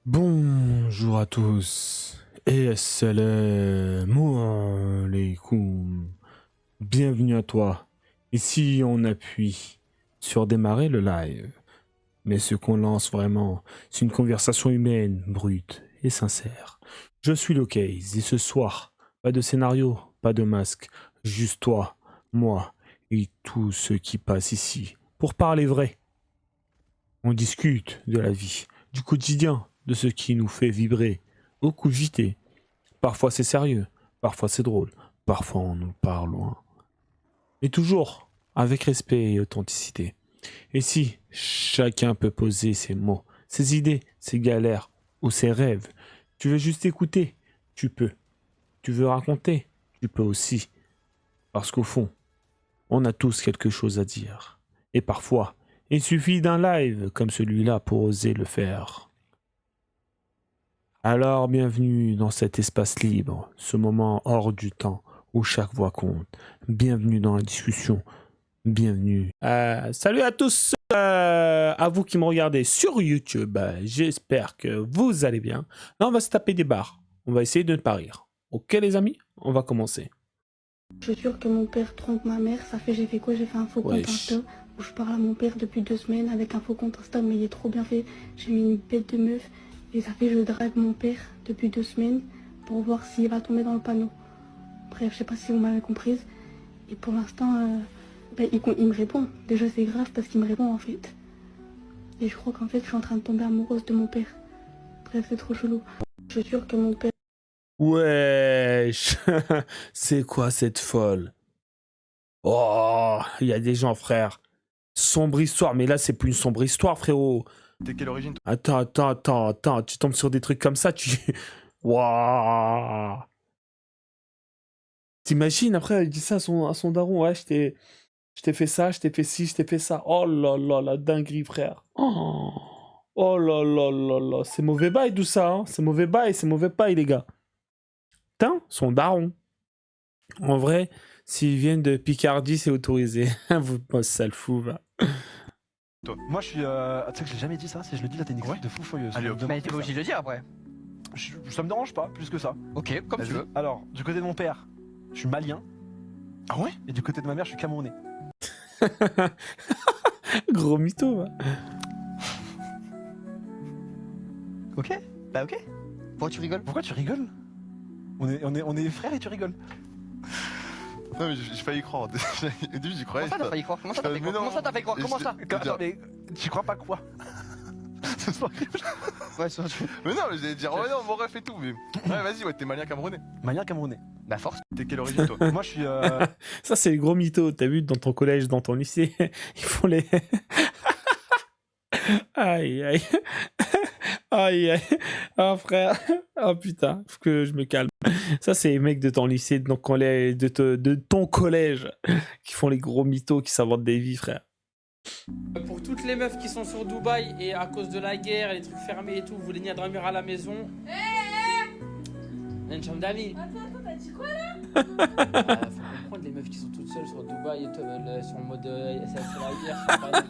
Bonjour à tous et assalamu alaikum. Bienvenue à toi. Ici, on appuie sur démarrer le live. Mais ce qu'on lance vraiment, c'est une conversation humaine, brute et sincère. Je suis Locase et ce soir, pas de scénario, pas de masque, juste toi, moi et tous ceux qui passent ici pour parler vrai. On discute de la vie, du quotidien, de ce qui nous fait vibrer, au cogiter. Parfois c'est sérieux, parfois c'est drôle, parfois on nous parle loin. Mais toujours avec respect et authenticité. Et si chacun peut poser ses mots, ses idées, ses galères ou ses rêves, tu veux juste écouter, tu peux. Tu veux raconter, tu peux aussi. Parce qu'au fond, on a tous quelque chose à dire. Et parfois, il suffit d'un live comme celui-là pour oser le faire. Alors bienvenue dans cet espace libre, ce moment hors du temps où chaque voix compte. Bienvenue dans la discussion. Bienvenue. Salut à tous, à vous qui me regardez sur YouTube. J'espère que vous allez bien. Là, on va se taper des barres. On va essayer de ne pas rire. Ok les amis, on va commencer. Je jure que mon père trompe ma mère, ça fait j'ai fait quoi? J'ai fait un faux compte Wesh. Insta où je parle à mon père depuis 2 semaines avec un faux compte Insta, mais il est trop bien fait. J'ai mis une bête de meuf et ça fait je drague mon père depuis 2 semaines pour voir s'il va tomber dans le panneau. Bref, je sais pas si vous m'avez comprise. Et pour l'instant, il me répond. Déjà c'est grave parce qu'il me répond en fait. Et je crois qu'en fait je suis en train de tomber amoureuse de mon père. Bref, c'est trop chelou. Je jure que mon père... Wesh. C'est quoi cette folle? Oh, il y a des gens frère. Sombre histoire, mais là c'est plus une sombre histoire frérot. T'es quelle origine toi? Attends, tu tombes sur des trucs comme ça, tu... Waouh. T'imagines, après, il dit ça à son daron, ouais, je t'ai fait ça, je t'ai fait ci, je t'ai fait ça. Oh là là, la dinguerie, frère. Oh, oh là là là là, c'est mauvais bail tout ça, hein. C'est mauvais bail, les gars. Putain, son daron. En vrai, s'ils viennent de Picardie, c'est autorisé. Vous, oh, sale fou, va. Toi. Moi je suis. Tu sais que je l'ai jamais dit ça, si je le dis là t'es une excuse de fou furieuse. Allez, hop. Mais t'es pas obligé de le dire après. Ça me dérange pas plus que ça. Ok, comme tu Vas-y. veux. Alors, du côté de mon père, je suis malien. Ah ouais? Et du côté de ma mère, je suis camerounais. Gros mytho, va. Ok. Bah ok. Pourquoi tu rigoles? Pourquoi tu rigoles? On est frères et tu rigoles. Non mais j'ai failli y croire. Au début j'y croyais. Comment ça t'as failli croire? Comment ça t'as fait croire? Comment ça t'as fait croire? Comment ça? Attends, mais tu crois pas quoi? C'est pas Ouais, ça tu... Mais non mais j'allais dire ouais non mon ref et tout mais. Ouais vas-y ouais t'es malien camerounais. Malien camerounais. Bah force. T'es quelle origine toi? Moi je suis. Ça, c'est les gros mythos. T'as vu, dans ton collège, dans ton lycée, ils font les... Aïe, aïe. Aïe, aïe. Oh, frère. Oh, putain. Faut que je me calme. Ça, c'est les mecs de ton lycée, de ton collège, de ton collège, qui font les gros mythos, qui s'inventent des vies, frère. Pour toutes les meufs qui sont sur Dubaï et à cause de la guerre, les trucs fermés et tout, vous voulez venir dormir à la maison. Une chambre d'amis. Attends, t'as dit quoi là? Faut comprendre les meufs qui sont toutes seules sur Dubaï et tout, elles sont en mode c'est la guerre, c'est pas-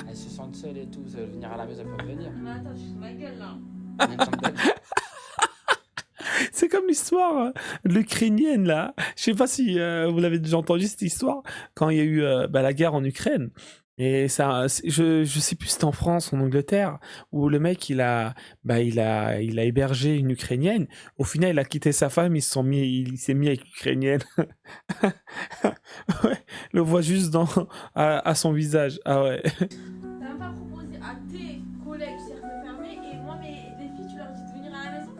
elles se sentent seules et tout, elles veulent venir à la maison, elles peuvent venir. Mais attends, je suis de ma gueule là. Une chambre d'amis. C'est comme l'histoire de l'Ukrainienne, là. Je sais pas si vous l'avez déjà entendu, cette histoire, quand il y a eu la guerre en Ukraine. Et ça, je sais plus si c'était en France ou en Angleterre, où le mec, il a hébergé une Ukrainienne. Au final, il a quitté sa femme, il s'est mis avec l'Ukrainienne. Ouais, le voit juste à son visage. Ah ouais. T'as même pas proposé à tes collègues du cercle fermé et moi, les filles, tu leur dis de venir à la maison?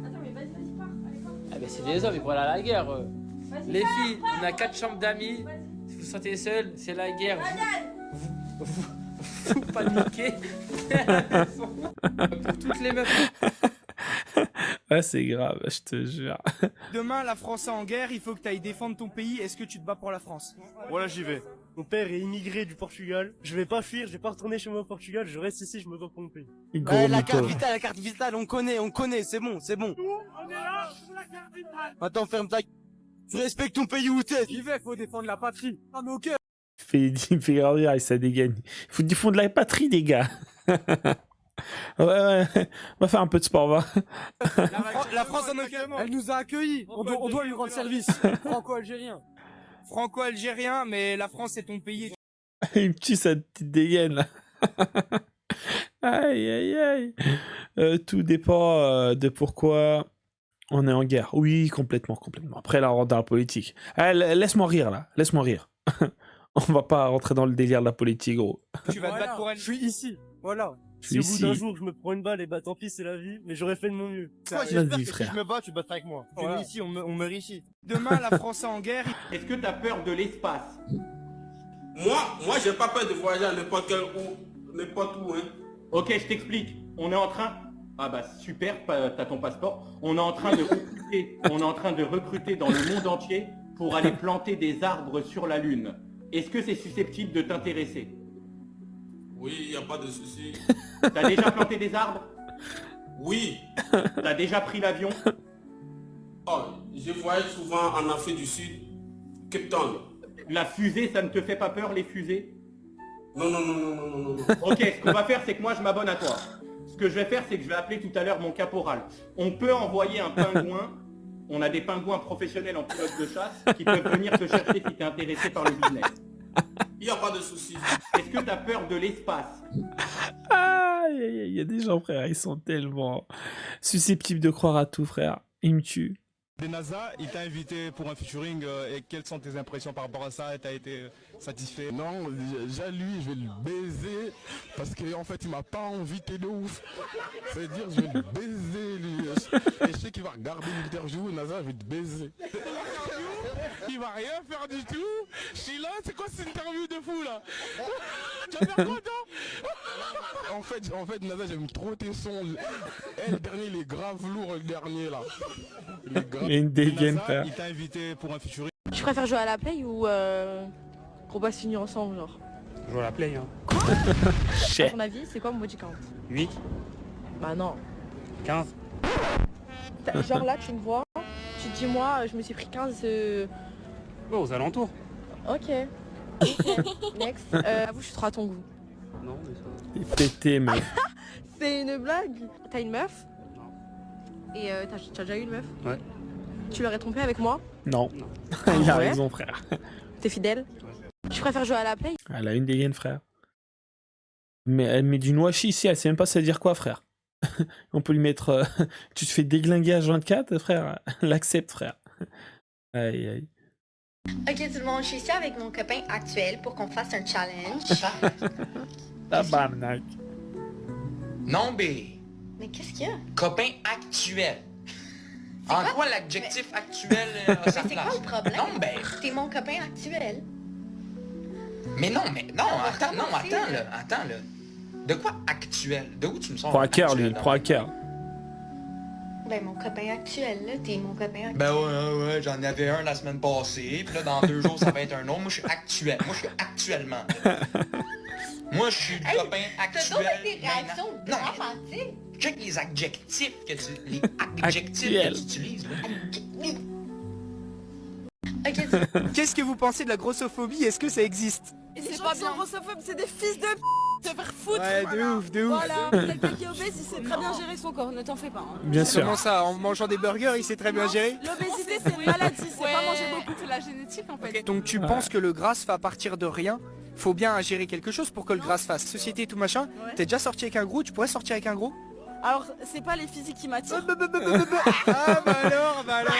Attends, mais vas-y, pars. Allez, pars. Ah ben c'est des hommes, ils vont aller à la guerre. Vas-y, Les pars, filles, on a 4 chambres d'amis. Vas-y. Si vous vous sentez seul, c'est la guerre. Vas-y. Vous paniquez. Pour toutes les meufs. Ouais, c'est grave, je te jure. Demain, la France est en guerre, il faut que tu ailles défendre ton pays. Est-ce que tu te bats pour la France? Voilà, j'y vais. Mon père est immigré du Portugal. Je vais pas fuir, je vais pas retourner chez moi au Portugal. Je reste ici, je me bats pour mon pays. Gros La mytho. carte vitale, on connaît, c'est bon. On est là pour la carte vitale. Attends, ferme ta... Tu respectes ton pays où t'es. J'y vais, faut défendre la patrie. Ah mais ok. Il me fait rire et ça dégaine. Il faut défendre la patrie, les gars. Ouais, on va faire un peu de sport, va. La France elle nous a accueillis. On doit lui rendre service. Franco-algérien. Franco-algérien, mais la France c'est ton pays. Il me tue sa petite dégaine, là. Aïe, aïe, aïe. Tout dépend de pourquoi on est en guerre. Oui, complètement. Après, là, on rentre dans la politique. Laisse-moi rire, là. Laisse-moi rire. On va pas rentrer dans le délire de la politique, gros. Tu vas te battre pour elle. Je suis ici. Voilà. Je Si au suis bout d'un ici. jour je me prends une balle, et bah tant pis, c'est la vie, mais j'aurais fait de mon mieux. Vas-y, frère. me bats, tu battras avec moi. Voilà. Ici, on meurt ici. Demain, la France est en guerre. Est-ce que t'as peur de l'espace? Moi, j'ai pas peur de voyager à n'importe où, hein. Ok, je t'explique. On est en train... Ah bah super, t'as ton passeport. On est en train de recruter dans le monde entier pour aller planter des arbres sur la Lune. Est-ce que c'est susceptible de t'intéresser? Oui, y a pas de souci. T'as déjà planté des arbres? Oui. T'as déjà pris l'avion? Oh, je voyage souvent en Afrique du Sud, Cape Town. La fusée, ça ne te fait pas peur, les fusées? Non. Ok, ce qu'on va faire, c'est que moi, je m'abonne à toi. Ce que je vais faire, c'est que je vais appeler tout à l'heure mon caporal. On peut envoyer un pingouin. On a des pingouins professionnels en pilote de chasse qui peuvent venir te chercher si t'es intéressé par le business. Il n'y a pas de souci. Est-ce que t'as peur de l'espace? Aïe, il y a des gens, frère, ils sont tellement susceptibles de croire à tout, frère. Ils me tuent. NASA, il t'a invité pour un featuring et quelles sont tes impressions par rapport à ça? T'as été satisfait? Non, déjà lui, je vais le baiser parce qu'en fait, il m'a pas invité de ouf. C'est-à-dire, je vais le baiser lui. Et je sais qu'il va regarder l'interview, NASA, je vais te baiser. Il va rien faire du tout. Je suis là, c'est quoi cette interview de fou là? Tu vas faire quoi toi? En fait, NASA, j'aime trop tes sons. Le dernier, il est grave lourd, le dernier là. Il est grave. Il y a une dégaine, NASA, frère. il t'a invité pour un featuring. Tu préfères jouer à la play ou qu'on va se finir ensemble, genre? Jouer à la play, hein. À ton avis, c'est quoi mon body count? 8, Bah non. 15. Genre là, tu me vois, tu te dis moi, je me suis pris 15... Aux alentours. Ok. Ok. Next. Avoue, je suis trop à ton goût. Non, mais ça... Il est pété, mec. C'est une blague. T'as une meuf? Et t'as déjà eu une meuf? Ouais. Tu l'aurais trompée avec moi? Non. Il a Ouais. raison, frère. T'es fidèle? Tu préfères jouer à la play? Elle a une dégaine, frère. Mais elle met du noachi ici, elle sait même pas ça veut dire quoi, frère. On peut lui mettre... tu te fais déglinguer à 24, frère. L'accepte, frère. Aïe, aïe. Ok tout le monde, je suis ici avec mon copain actuel pour qu'on fasse un challenge. Tabarnak. Non, B. Mais qu'est-ce qu'il y a? Copain actuel. En quoi l'adjectif actuel Mais ça c'est quoi le problème? Non, ben... T'es mon copain actuel. Mais non, va attends recommencer, là. De quoi actuel? De où tu me sors? Croix à cœur, lui, actuel, il croit à cœur. Ben mon copain actuel là, t'es mon copain actuel. Ben ouais, j'en avais un la semaine passée, puis là dans 2 jours ça va être un autre. Moi je suis actuel, moi je suis actuellement. Moi je suis le copain actuel. T'as donc des réactions Non, dramatiques. check les adjectifs que tu... Les adjectifs que tu utilises là. Ok. Qu'est-ce que vous pensez de la grossophobie? Est-ce que ça existe? C'est pas bien. Grossophobes, c'est des fils de p***. Se faire foutre. Ouais, de ouf, de ouf. Voilà. Quelqu'un qui est obèse, il sait très bien gérer son corps, ne t'en fais pas. Hein. Bien sûr. Comment ça, en mangeant des burgers, il sait très bien gérer? L'obésité, c'est une maladie, c'est pas manger beaucoup. C'est la génétique en fait. Donc tu penses que le gras se fait à partir de rien? Faut bien ingérer quelque chose pour que le gras se fasse. Société et tout machin. Ouais. T'es déjà sorti avec un gros? Tu pourrais sortir avec un gros? Alors, c'est pas les physiques qui m'attirent. Ah bah alors.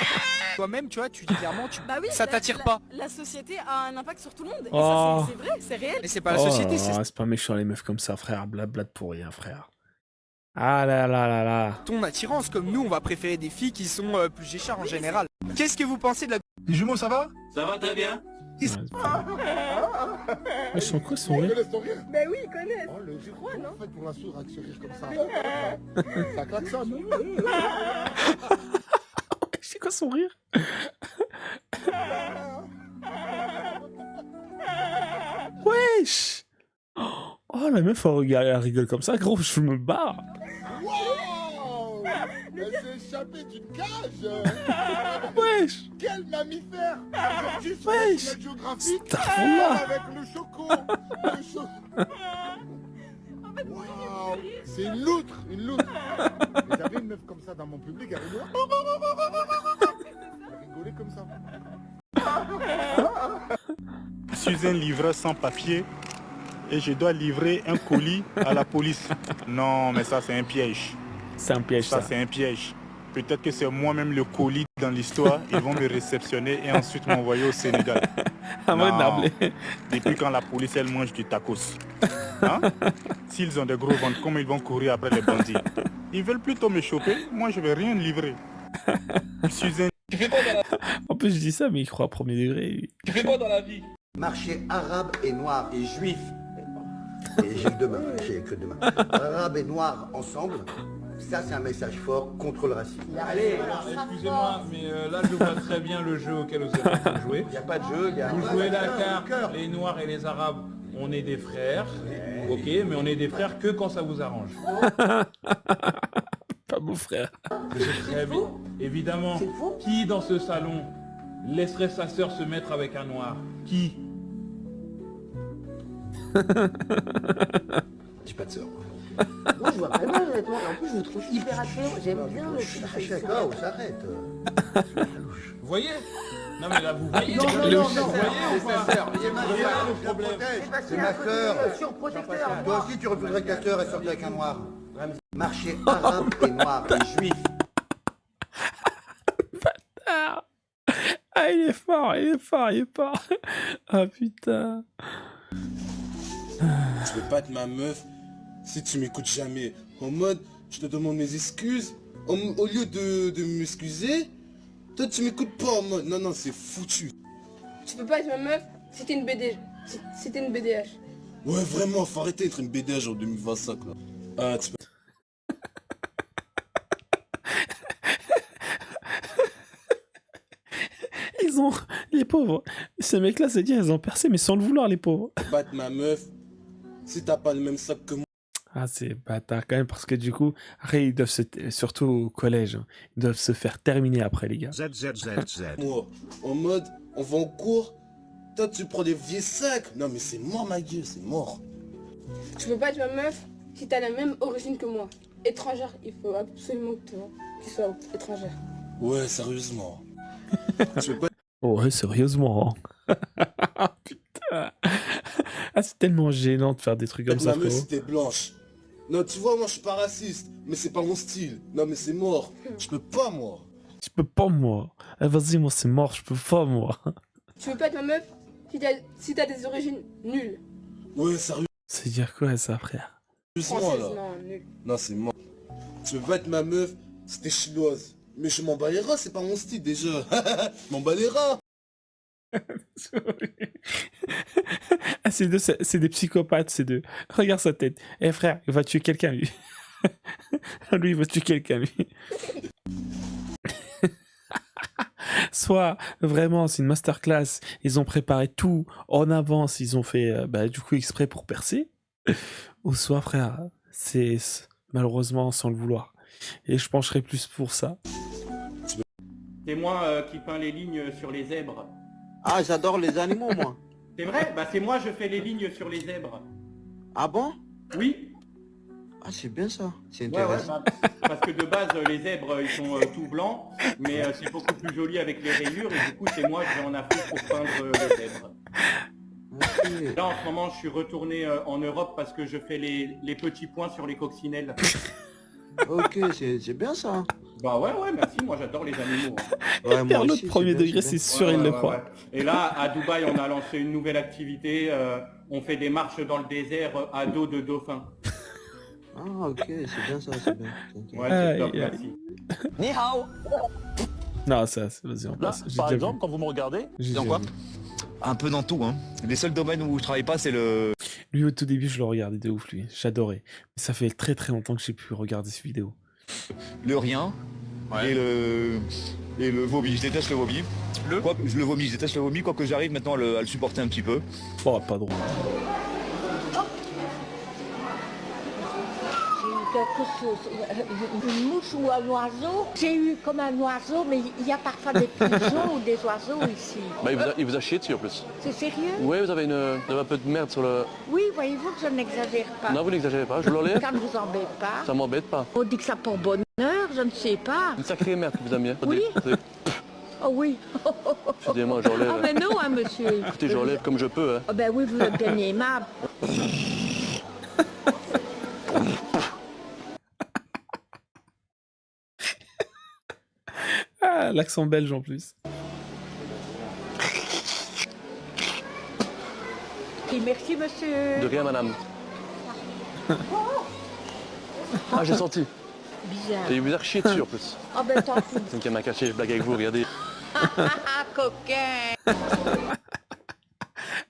Toi-même, tu vois, tu dis clairement, Bah oui, ça t'attire pas. La société a un impact sur tout le monde. Et Oh. ça, c'est vrai, c'est réel. Mais c'est pas la société, c'est c'est pas méchant, les meufs comme ça, frère. Blabla pour rien, frère. Ah là là là là. ton attirance. Comme nous, on va préférer des filles qui sont plus géchards en général. Qu'est-ce que vous pensez de la... Les jumeaux, ça va? Ça va très bien? Ils sont quoi, son rire? Bah oui, ils connaissent. Oh, le Je crois, non? fait pour un sourd avec ce rire comme ça. Ça klaxonne. C'est quoi son rire? Wesh! Oh, la meuf, elle rigole comme ça, gros, je me barre. Wow! Elle s'est échappée d'une cage. Wesh! Quel mammifère! Aujourd'hui, sur Wesh! National Geographic, Astaghfirullah. avec le choco. Le choco. Waouh, c'est une loutre, une loutre. Et j'avais une meuf comme ça dans mon public, elle rigolait. Elle rigolait comme ça. Je suis un livreur sans papier et je dois livrer un colis à la police. Non, mais ça c'est un piège. C'est un piège, ça. Ça c'est un piège. Peut-être que c'est moi-même le colis dans l'histoire. Ils vont me réceptionner et ensuite m'envoyer au Sénégal. Non. Depuis quand la police elle mange du tacos, hein? S'ils ont des gros ventres, comment ils vont courir après les bandits? Ils veulent plutôt me choper. Moi je vais rien livrer. Je suis un... En plus, je dis ça, mais il croit à premier degré. Tu fais quoi dans la vie? Marché arabe et noir et juif. Et j'ai que demain, j'ai que demain. Arabe et noir ensemble, ça c'est un message fort contre le racisme. Allez, excusez-moi, mais là je vois très bien le jeu auquel vous êtes en train de jouer. Il n'y a pas de jeu, il y a... Vous jouez la carte, les noirs et les arabes, on est des frères, ok, mais on est des frères que quand ça vous arrange. Pas mon frère. Très bien. Évidemment, qui dans ce salon laisserait sa sœur se mettre avec un noir? Qui? J'ai pas de sœur. Moi je vois pas mal honnêtement, et en plus je vous trouve hyper attirant, j'aime bien le truc. D'accord, on s'arrête. Vous voyez? Non mais là vous voyez? Non, vous non, voyez ou pas? le problème. C'est ma sœur. Toi aussi tu refuserais que ta sœur elle sorte avec un noir. Marché arabe et noir et juif. Ah, il est fort, il est fort, il est fort. Ah putain. Tu veux pas être ma meuf si tu m'écoutes jamais. En mode, je te demande mes excuses. Au lieu de m'excuser, toi tu m'écoutes pas en mode. Non, non, c'est foutu. Tu peux pas être ma meuf si t'es une BD. Si t'es une BDH. Ouais, vraiment, faut arrêter d'être une BDH en 2025 là. Ah, tu peux... Ils ont... Les pauvres. Ces mecs-là, c'est dire, ils ont percé, mais sans le vouloir, les pauvres. Pas être ma meuf si t'as pas le même sac que moi. Ah, c'est bâtard quand même, parce que du coup, après, ils doivent se... Surtout au collège, hein, ils doivent se faire terminer après, les gars. Moi, en mode, on va en cours, toi tu prends des vieux sacs. Non mais c'est mort ma gueule, c'est mort. Tu peux pas être ma meuf si t'as la même origine que moi. Étrangère, il faut absolument que tu sois étrangère. Ouais, sérieusement. Tu veux pas... Ouais, sérieusement. Putain. Ah, c'est tellement gênant de faire des trucs comme ça, ma meuf frérot. si t'es blanche. Non, tu vois, moi je suis pas raciste, mais c'est pas mon style. Non mais c'est mort. Je peux pas moi. Je peux pas, moi. Ah, vas-y, moi, c'est mort, je peux pas, moi. Tu veux pas être ma meuf si t'as des origines nulles. Ouais, sérieux. C'est dire quoi, ça, frère? Française, là. Non, nul. Non, c'est mort. Tu veux pas être ma meuf si t'es chinoise. Mais je m'en bats les rats, c'est pas mon style déjà. Je m'en bats les rats. Ah, ces deux, c'est des psychopathes, ces deux. Regarde sa tête. Eh frère, il va tuer quelqu'un, lui. Lui, il va tuer quelqu'un, lui. Soit, vraiment, c'est une masterclass. Ils ont préparé tout en avance. Ils ont fait, du coup, exprès pour percer. Ou soit, frère, c'est malheureusement sans le vouloir. Et je pencherai plus pour ça. C'est moi qui peins les lignes sur les zèbres. Ah, j'adore les animaux, moi. C'est vrai? Bah c'est moi, je fais les lignes sur les zèbres. Ah bon? Oui. Ah, c'est bien ça. C'est Ouais, intéressant. parce que de base, les zèbres, ils sont tout blancs, mais c'est beaucoup plus joli avec les rayures, et du coup, c'est moi, je vais en Afrique pour peindre les zèbres. Okay. Là, en ce moment, je suis retourné en Europe parce que je fais les petits points sur les coccinelles. Ok, c'est bien ça. Bah ouais, merci, moi j'adore les animaux. Ouais, moi L'autre aussi, premier bien, degré, c'est sûr, il le croit. Et là, à Dubaï, on a lancé une nouvelle activité. On fait des marches dans le désert à dos de dauphin. Ah, ok, c'est bien ça, c'est bien. Ouais, c'est top, merci. Ni hao. Non, ça, vas-y, on passe. Par exemple, quand vous me regardez, dans quoi? Un peu dans tout, hein. Les seuls domaines où je travaille pas, c'est le... Lui, au tout début, je le regardais de ouf, lui. J'adorais. Mais ça fait très très longtemps que j'ai pu regarder ces vidéos. Le rien et le vomi. Je déteste le vomi. Le vomi, je déteste le vomi, quoique j'arrive maintenant à le supporter un petit peu. Oh, pas drôle. J'ai une quelque chose, une mouche ou un oiseau. J'ai eu comme un oiseau, mais il y a parfois des pigeons ou des oiseaux ici. Bah, il vous a chié dessus en plus. C'est sérieux? Oui, vous avez un peu de merde sur le... Oui, voyez-vous que je n'exagère pas. Non, vous n'exagérez pas, je vous l'enlève. Ça ne vous embête pas? Ça m'embête pas. On dit que ça porte bonheur, je ne sais pas. Une sacrée merde que vous aimiez. Oui. Oh oui. Excusez-moi, j'enlève. Ah ben non, hein, monsieur. Écoutez, j'enlève comme je peux. Hein. Oh ben oui, vous êtes bien aimable. Ah, l'accent belge en plus. Et merci, monsieur. De rien, madame. Ah, j'ai senti. Bizarre. Et il vous a chié dessus en plus. Oh ben t'en fous. C'est une qui m'a caché, je blague avec vous, regardez. Coquin.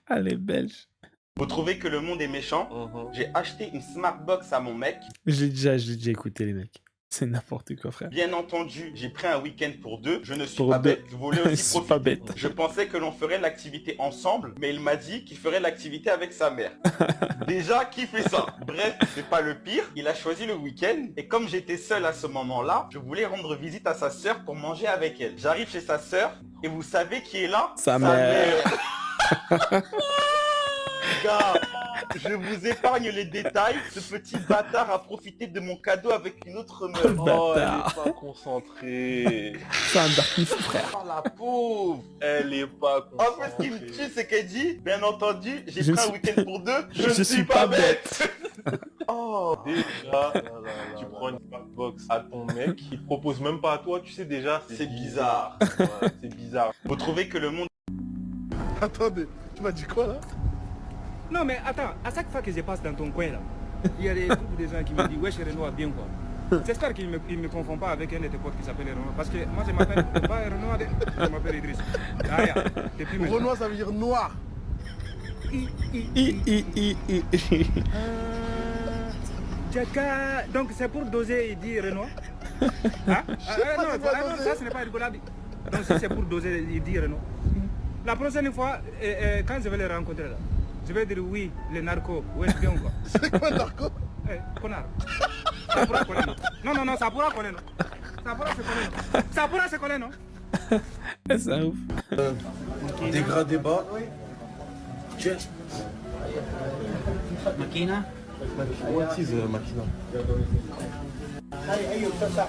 Allez, belge. Vous trouvez que le monde est méchant? J'ai acheté une Smartbox à mon mec. Je l'ai déjà écouté, les mecs. C'est n'importe quoi, frère. Bien entendu, j'ai pris un week-end pour deux. Je ne suis Pour pas deux. bête. Je voulais Je aussi suis profiter. pas bête. Je pensais que l'on ferait l'activité ensemble, mais il m'a dit qu'il ferait l'activité avec sa mère. Déjà, qui fait ça? Bref, c'est pas le pire. Il a choisi le week-end. Et comme j'étais seul à ce moment-là, je voulais rendre visite à sa sœur pour manger avec elle. J'arrive chez sa sœur. Et vous savez qui est là? Sa mère. Gars, je vous épargne les détails. Ce petit bâtard a profité de mon cadeau avec une autre meuf. Oh, elle est pas concentrée. C'est un darkness, frère. Oh la pauvre. Elle est pas concentrée. En fait, ce qui me tue, c'est qu'elle dit, bien entendu, j'ai Je pris suis- un week-end pour deux. Je ne Je suis suis pas pas bête. Oh, déjà, tu prends une Smartbox à ton mec, il te propose même pas à toi, tu sais déjà, C'est bizarre. Ouais, c'est bizarre. Vous trouvez que le monde... Attendez, tu m'as dit quoi là? Non mais attends, à chaque fois que je passe dans ton coin là, il y a des groupes de gens qui me disent wesh Renoir bien quoi. J'espère qu'il me confond pas avec un de tes potes qui s'appelle Renoir. Parce que moi je m'appelle pas Renoir, je m'appelle Idriss. Ah, yeah, t'es plus méchant. Renoir, ça veut dire noir. Jaka, donc c'est pour doser, il dit Renoir. Hein? Non, ça ce n'est pas rigolable. Donc si c'est pour doser, il dit Renoir. La prochaine fois, quand je vais les rencontrer là, je vais dire oui, les narcos, ouais, bien quoi. C'est quoi narco? Connard. Ça pourra coller, non? Non, ça pourra coller, non? Ça pourra se coller, non? Ça pourra se coller, non? C'est un ouf. Dégradé bas. Cheers. Makina? What is Makina?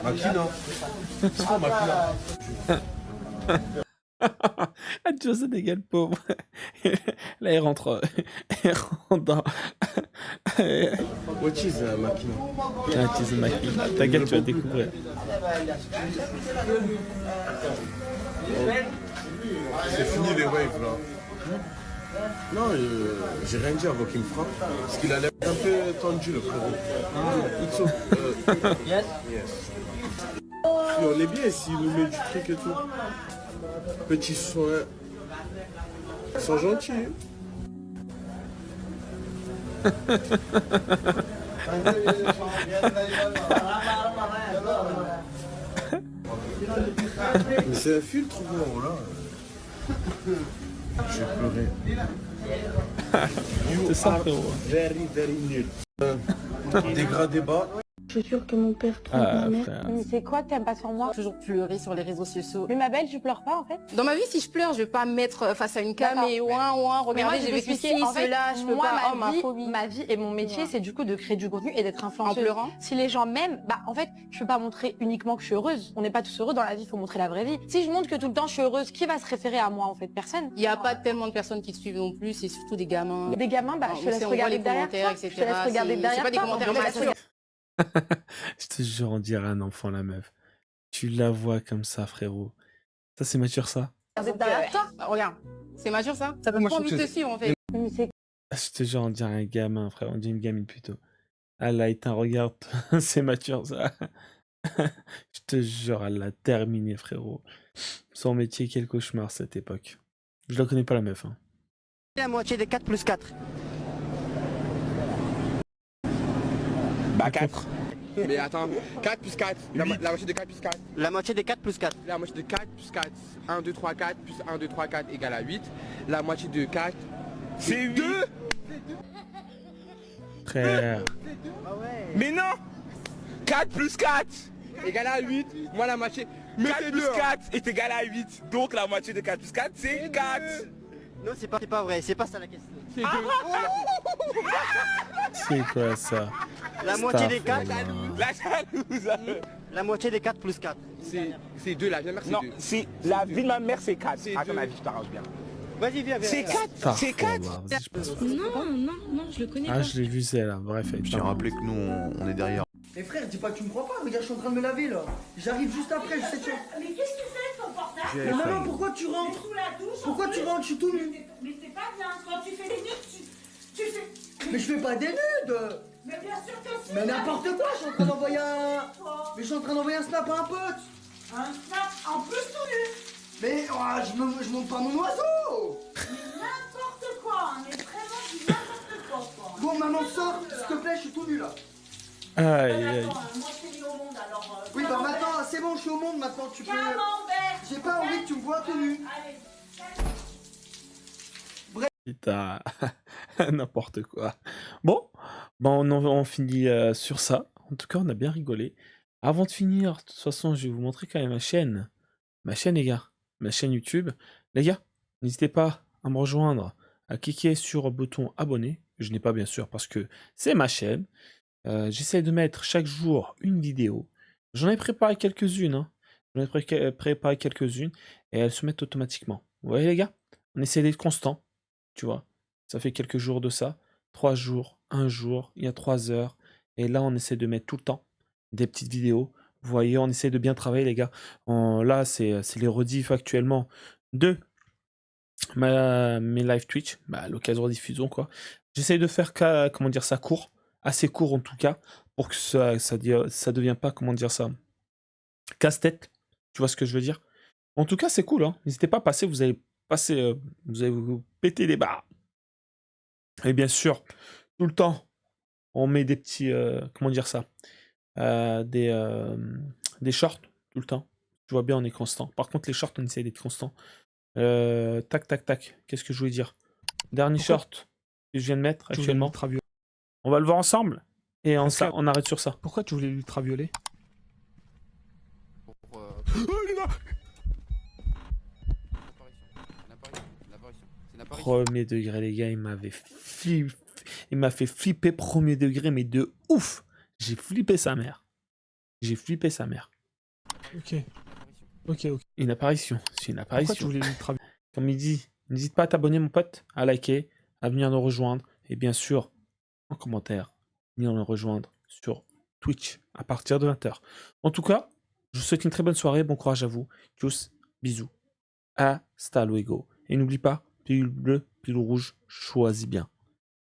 Makina. C'est quoi Makina? Ah, tu vois, ça dégale pauvre. Là, il rentre dans... What is Makina? Ah, tu sais, Makina. T'inquiète, tu vas découvrir. C'est fini les waves là. Non, j'ai rien dit avant qu'il me frappe. Parce qu'il a l'air un peu tendu le frérot. It's okay. Yes? Yes. Et on est bien ici, il nous met du truc et tout. Petits soins. Ils sont gentils. Mais c'est un filtre gros là. Je vais pleurer. You ça, are frérot. very very nul. Dégradé bas. Je suis sûre que mon père trompe Ah, ma mère. frère. C'est quoi que t'aimes pas sur moi? Toujours pleurer sur les réseaux sociaux. Mais ma belle, je pleure pas en fait. Dans ma vie, si je pleure, je vais pas me mettre face à une cam et regardez, j'ai vécu ci, cela, je peux moi, pas, ma vie et mon métier, c'est du coup de créer du contenu et d'être influenceuse. En pleurant? Si les gens m'aiment, bah en fait, je peux pas montrer uniquement que je suis heureuse. On n'est pas tous heureux dans la vie, il faut montrer la vraie vie. Si je montre que tout le temps je suis heureuse, qui va se référer à moi en fait? Personne. Il y a pas tellement de personnes qui te suivent non plus, c'est surtout des gamins. Des gamins, bah je te laisse On voit regarder les derrière commentaires, toi. etc. Je te laisse regarder C'est derrière pas des toi. commentaires, Je te laisse c'est regarder- Je te jure, on dirait un enfant, la meuf. Tu la vois comme ça, frérot. Ça, c'est mature, ça. derrière toi. Regarde, c'est mature ça? Ça peut Moi, pas je envie trouve de que te suivre en fait. Je te jure, on dirait un gamin, frère. On dirait une gamine, plutôt. Elle a éteint, regarde. C'est mature, ça. Je te jure, elle l'a terminé, frérot. Son métier, quel cauchemar, cette époque. Je la connais pas, la meuf. Hein. La moitié de 4 plus 4. Bah 4. Mais attends, 4 plus 4, la moitié de 4 plus 4. La moitié de 4 plus 4. La moitié de 4 plus 4, 1, 2, 3, 4, plus 1, 2, 3, 4 égale à 8. La moitié de 4, c'est 2. Frère. Mais non! 4 plus 4 égale à 8. Moi, la moitié. 4 plus 4 est égal à 8. Donc la moitié de 4 plus 4, c'est 4. Non, c'est pas vrai. C'est pas ça la question. C'est C'est quoi ça? La moitié des 4. La jalouse. La moitié des 4 plus 4. C'est 2 là. J'aimerais que c'est 2. Non, c'est la vie de ma mère, c'est 4. À ton avis, je t'arrange bien. Vas-y, viens. C'est 4. C'est 4. Non, je le connais Ah, pas. je l'ai vu celle-là. Bref, elle est Je t'ai pas mal. rappelé que nous, on est derrière. Mais frère, dis pas que tu me crois pas. Regarde, je suis en train de me laver là. J'arrive juste après. Je sais que tu... Mais qu'est-ce que tu fais avec ton portable? Mais maman, pourquoi tu rentres? Sous la douche. Pourquoi tu rentres? Je suis tout nu. Mais c'est pas bien. Quand tu fais des nudes, tu fais. Mais je fais pas des nudes. Mais bien sûr que si. Mais n'importe quoi. Je suis en train d'envoyer un. Mais je suis en train d'envoyer un snap à un pote. Un snap en plus tout nu. Mais je monte pas mon oiseau. Mais n'importe quoi. Mais vraiment, tu n'importe quoi. Bon, maman, sors. S'il te plaît, je suis tout nu là. Aïe, aïe. Moi, je t'ai mis au monde alors. Oui, bah maintenant, c'est bon, je suis au monde maintenant. Tu peux. Camembert. J'ai pas envie que tu me vois tout nu. Putain, n'importe quoi. Bon, on finit sur ça. En tout cas, on a bien rigolé. Avant de finir, de toute façon, je vais vous montrer quand même ma chaîne. Ma chaîne, les gars. Ma chaîne YouTube. Les gars, n'hésitez pas à me rejoindre, à cliquer sur le bouton abonner. Je n'ai pas, bien sûr, parce que c'est ma chaîne. J'essaie de mettre chaque jour une vidéo. J'en ai préparé quelques-unes. Hein. J'en ai préparé quelques-unes et elles se mettent automatiquement. Vous voyez, les gars? On essaie d'être constant. Tu vois, ça fait quelques jours de ça, 3 jours, 1 jour, il y a 3 heures, et là on essaie de mettre tout le temps des petites vidéos. Vous voyez, on essaie de bien travailler, les gars. Là, c'est les rediffs actuellement de mes live Twitch, l'occasion de rediffusion, quoi. J'essaie de faire, comment dire ça, court, assez court en tout cas, pour que ça devient pas, comment dire ça, casse-tête. Tu vois ce que je veux dire? En tout cas, c'est cool, hein. N'hésitez pas à passer, vous allez vous péter les barres. Et bien sûr, tout le temps, on met des petits, comment dire ça, des shorts, tout le temps. Tu vois bien, on est constant. Par contre, les shorts, on essaie d'être constant. Tac, tac, tac. Qu'est-ce que je voulais dire? Dernier short que je viens de mettre actuellement. On va le voir ensemble et on arrête sur ça. Pourquoi tu voulais l'ultraviolet? Premier degré, les gars, il m'a fait flipper premier degré, mais de ouf. J'ai flippé sa mère. Ok. Une apparition. C'est une apparition. Pourquoi tu voulais l'ultraviolet? Comme il dit, n'hésite pas à t'abonner, mon pote, à liker, à venir nous rejoindre, et bien sûr, en commentaire, venir nous rejoindre sur Twitch à partir de 20h. En tout cas, je vous souhaite une très bonne soirée, bon courage à vous. Tchuss, bisous. Hasta luego. Et n'oublie pas, pilule bleue, pilule rouge, choisis bien.